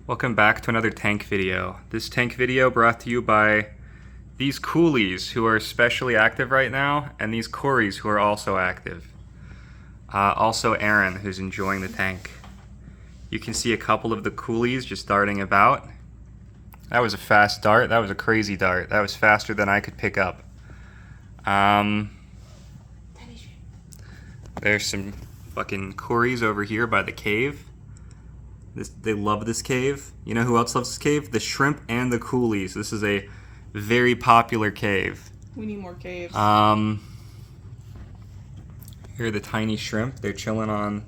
Welcome back to another tank video. This tank video brought to you by these coolies who are especially active right now, and these Corys who are also active. Also Aaron, who's enjoying the tank. You can see a couple of the coolies just darting about. That was a fast dart. That was a crazy dart. That was faster than I could pick up. There's some fucking Corys over here by the cave. They love this cave. You know who else loves this cave? The shrimp and the coolies. This is a very popular cave. We need more caves. Here are the tiny shrimp. They're chilling on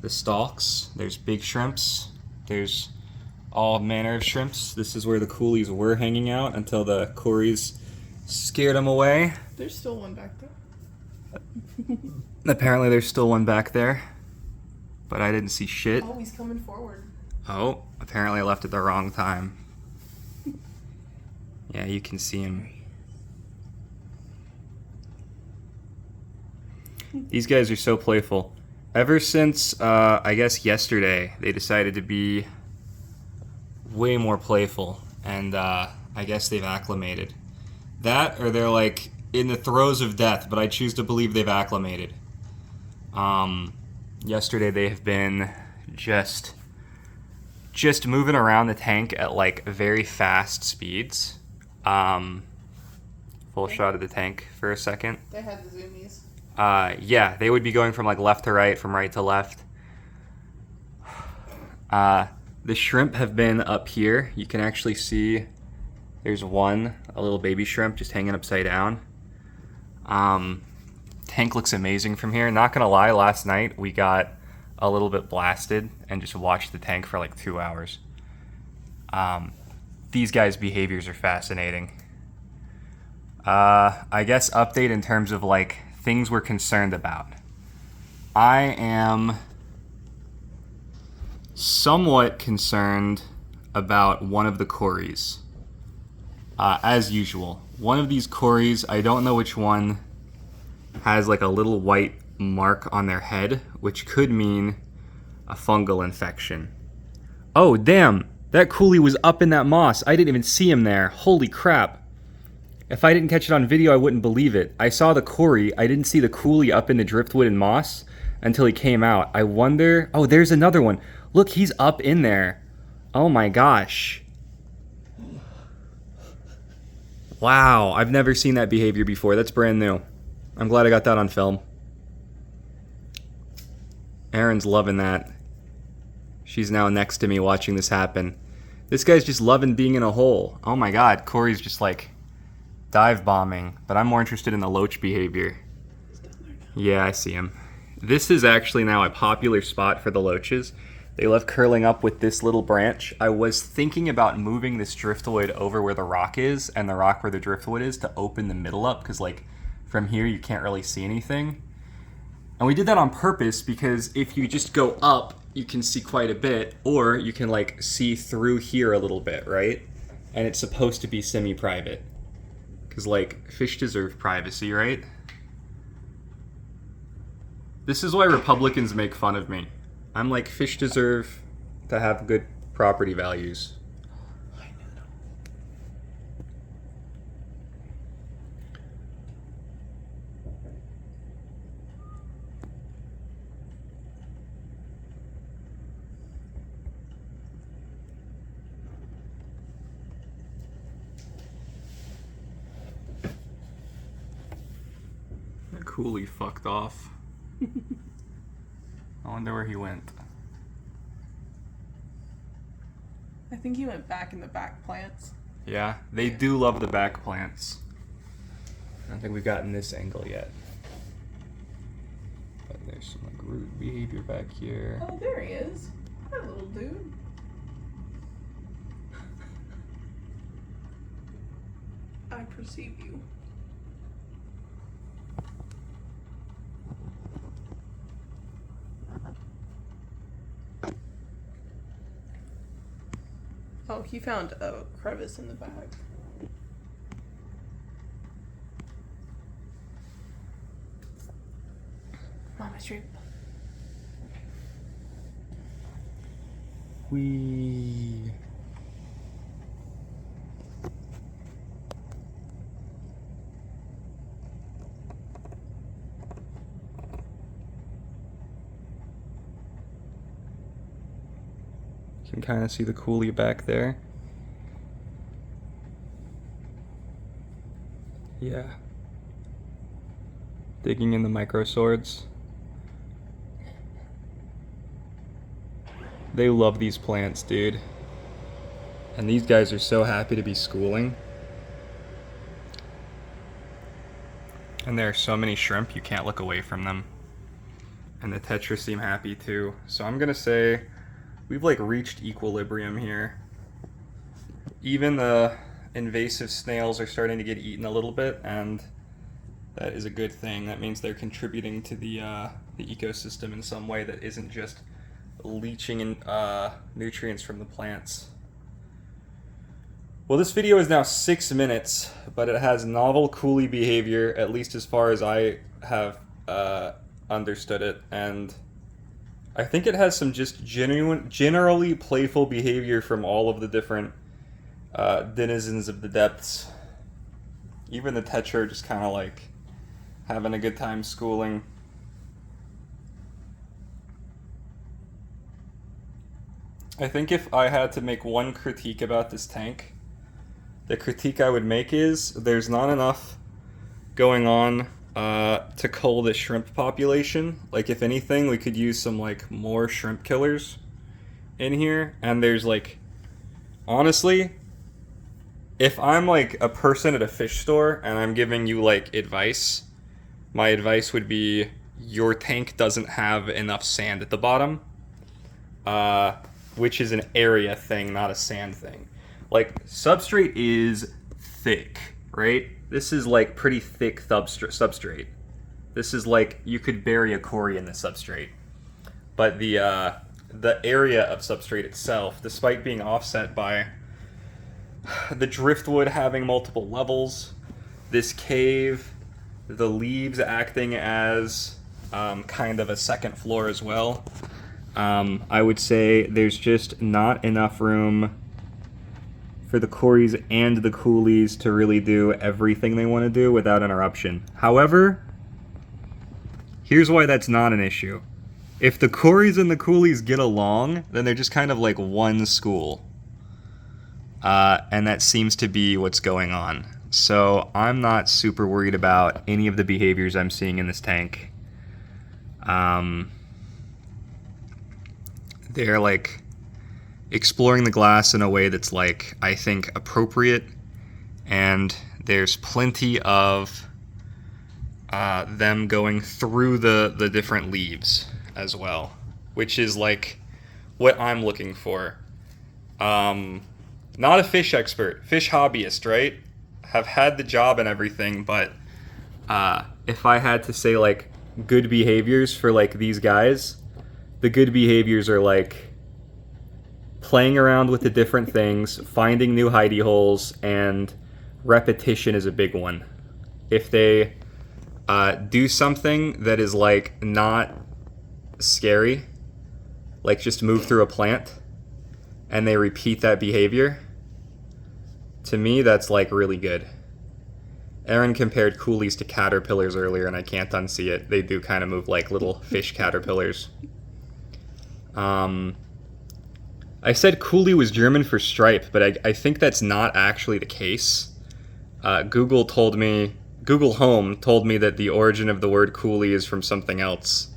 the stalks. There's big shrimps. There's all manner of shrimps. This is where the coolies were hanging out until the Corys scared them away. There's still one back there. Apparently there's still one back there, but I didn't see shit. Oh, he's coming forward. Oh, apparently I left at the wrong time. Yeah, you can see him. These guys are so playful. Ever since, I guess yesterday, they decided to be way more playful, and I guess they've acclimated. That, or they're like in the throes of death, but I choose to believe they've acclimated. Yesterday they have been just moving around the tank at like very fast speeds. Full shot of the tank for a second. They had the zoomies. Yeah, they would be going from like left to right, from right to left. The shrimp have been up here. You can actually see there's one, a little baby shrimp just hanging upside down. Tank looks amazing from here. Not gonna lie, last night we got a little bit blasted and just watched the tank for like 2 hours. These guys' behaviors are fascinating. I guess update in terms of like things we're concerned about. I am somewhat concerned about one of the Corys. As usual, one of these Corys, I don't know which one, has like a little white mark on their head, which could mean a fungal infection. Oh, damn! That coolie was up in that moss. I didn't even see him there. Holy crap. If I didn't catch it on video, I wouldn't believe it. I saw the Cory. I didn't see the coolie up in the driftwood and moss until he came out. I wonder... Oh, there's another one. Look, he's up in there. Oh my gosh. Wow, I've never seen that behavior before. That's brand new. I'm glad I got that on film. Erin's loving that. She's now next to me watching this happen. This guy's just loving being in a hole. Oh my god, Corey's just like dive bombing. But I'm more interested in the loach behavior. Yeah, I see him. This is actually now a popular spot for the loaches. They love curling up with this little branch. I was thinking about moving this driftwood over where the rock is and the rock where the driftwood is to open the middle up, because like from here you can't really see anything. And we did that on purpose because if you just go up, you can see quite a bit, or you can like see through here a little bit, right? And it's supposed to be semi-private. Because like, fish deserve privacy, right? This is why Republicans make fun of me. I'm like, fish deserve to have good property values. That coolie fucked off. I wonder where he went. I think he went back in the back plants. Yeah, they do love the back plants. I don't think we've gotten this angle yet. But there's some like rude behavior back here. Oh, there he is. That little dude. I perceive you. Oh, he found a crevice in the bag. Mama shrimp. Wee. You can kind of see the coolie back there. Yeah. Digging in the micro swords. They love these plants, dude. And these guys are so happy to be schooling. And there are so many shrimp, you can't look away from them. And the tetra seem happy too. So I'm gonna say we've like reached equilibrium here. Even the invasive snails are starting to get eaten a little bit, and that is a good thing. That means they're contributing to the ecosystem in some way that isn't just leaching in, nutrients from the plants. Well, this video is now 6 minutes, but it has novel coolie behavior, at least as far as I have understood it, and I think it has some just generally playful behavior from all of the different denizens of the depths. Even the tetra are just kind of like having a good time schooling. I think if I had to make one critique about this tank, the critique I would make is there's not enough going on to cull the shrimp population. Like, if anything, we could use some like more shrimp killers in here. And there's like, honestly, if I'm like a person at a fish store and I'm giving you like advice, my advice would be your tank doesn't have enough sand at the bottom, which is an area thing, not a sand thing. Like, substrate is thick, right? This is like pretty thick substrate. This is like, you could bury a Cory in the substrate. But the area of substrate itself, despite being offset by the driftwood having multiple levels, this cave, the leaves acting as kind of a second floor as well, I would say there's just not enough room for the Corys and the coolies to really do everything they want to do without interruption. However, here's why that's not an issue. If the Corys and the coolies get along, then they're just kind of like one school. And that seems to be what's going on. So I'm not super worried about any of the behaviors I'm seeing in this tank. They're like exploring the glass in a way that's like, I think, appropriate, and there's plenty of them going through the different leaves as well, which is like what I'm looking for. Not a fish expert, fish hobbyist, right? Have had the job and everything, but if I had to say like good behaviors for like these guys, the good behaviors are like playing around with the different things, finding new hidey holes, and repetition is a big one. If they do something that is like not scary, like just move through a plant, and they repeat that behavior, to me that's like really good. Aaron compared coolies to caterpillars earlier, and I can't unsee it. They do kind of move like little fish caterpillars. I said coolie was German for stripe, but I think that's not actually the case. Google Home told me that the origin of the word coolie is from something else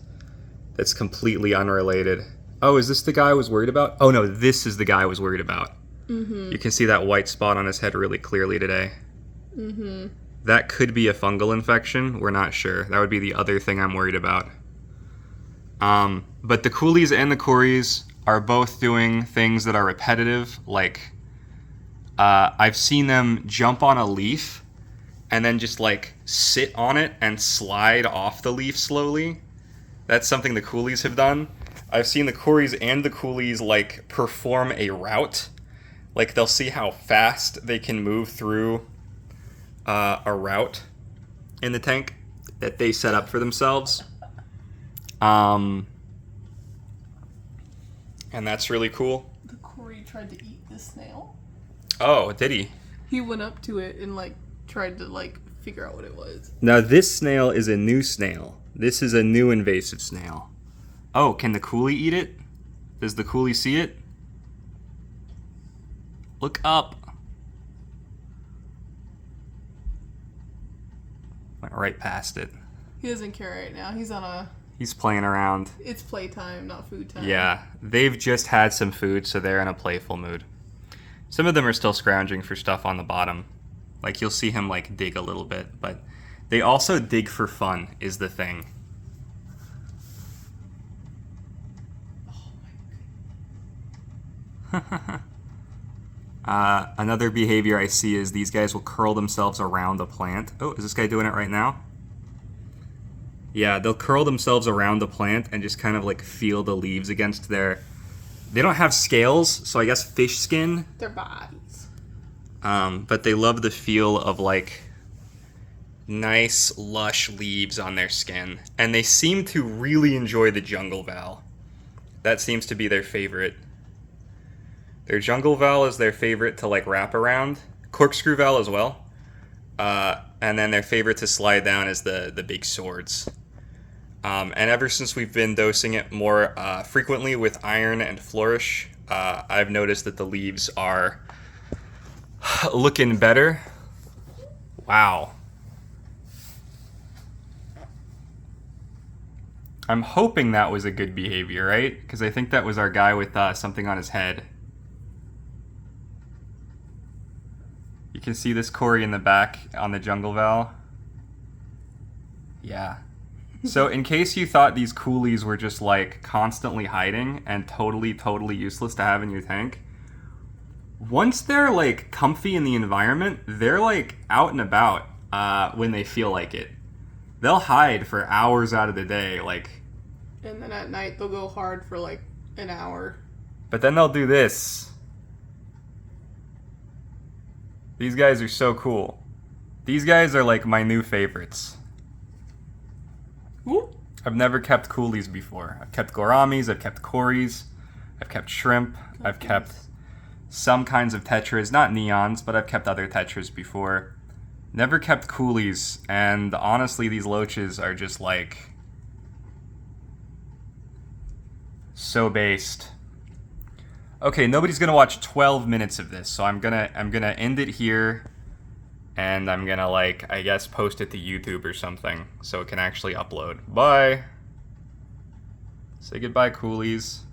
that's completely unrelated. Oh, is this the guy I was worried about? Oh no, this is the guy I was worried about. Mm-hmm. You can see that white spot on his head really clearly today. Mm-hmm. That could be a fungal infection. We're not sure. That would be the other thing I'm worried about. But the coolies and the Corys are both doing things that are repetitive. Like, I've seen them jump on a leaf and then just like sit on it and slide off the leaf slowly. That's something the coolies have done. I've seen the Corys and the coolies like perform a route. Like, they'll see how fast they can move through a route in the tank that they set up for themselves. And that's really cool. The Cory tried to eat the snail. Oh, did he? He went up to it and like tried to like figure out what it was. Now this snail is a new snail. This is a new invasive snail. Oh, can the coolie eat it? Does the coolie see it? Look up. Went right past it. He doesn't care right now. He's on a. He's playing around. It's playtime, not food time. Yeah, they've just had some food, so they're in a playful mood. Some of them are still scrounging for stuff on the bottom. Like, you'll see him, like, dig a little bit, but they also dig for fun, is the thing. Another behavior I see is these guys will curl themselves around a plant. Oh, is this guy doing it right now? Yeah, they'll curl themselves around the plant and just kind of like feel the leaves against their... They don't have scales, so I guess fish skin. Their bodies. But they love the feel of like nice, lush leaves on their skin. And they seem to really enjoy the jungle val. That seems to be their favorite. Their jungle val is their favorite to like wrap around. Corkscrew val as well. And then their favorite to slide down is the big swords. And ever since we've been dosing it more frequently with iron and flourish, I've noticed that the leaves are looking better. Wow. I'm hoping that was a good behavior, right? Because I think that was our guy with something on his head. You can see this Cory in the back on the jungle val. Yeah. So in case you thought these coolies were just like constantly hiding and totally useless to have in your tank, once they're like comfy in the environment, they're like out and about when they feel like it. They'll hide for hours out of the day, like. And then at night they'll go hard for like an hour. But then they'll do this. These guys are so cool. These guys are like my new favorites. Ooh. I've never kept coolies before. I've kept gouramis, I've kept Corys, I've kept shrimp, I've kept some kinds of tetras, not neons, but I've kept other tetras before. Never kept coolies, and honestly, these loaches are just like so based. Okay, nobody's gonna watch 12 minutes of this, so I'm gonna end it here, and I'm gonna like I guess post it to YouTube or something so it can actually upload. Bye. Say goodbye, coolies.